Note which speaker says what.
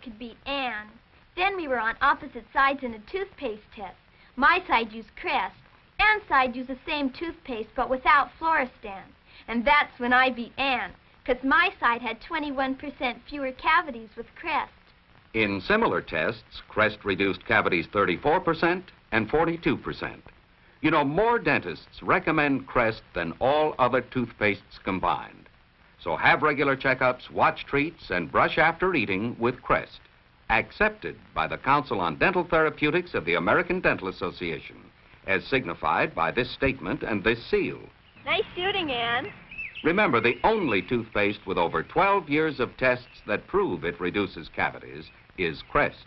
Speaker 1: could beat Ann. Then we were on opposite sides in a toothpaste test. My side used Crest. Ann's side used the same toothpaste, but without Floristan. And that's when I beat Ann, because my side had 21% fewer cavities with Crest.
Speaker 2: In similar tests, Crest reduced cavities 34% and 42%. You know, more dentists recommend Crest than all other toothpastes combined. So have regular checkups, watch treats, and brush after eating with Crest. Accepted by the Council on Dental Therapeutics of the American Dental Association, as signified by this statement and this seal.
Speaker 1: Nice shooting, Ann.
Speaker 2: Remember, the only toothpaste with over 12 years of tests that prove it reduces cavities is Crest.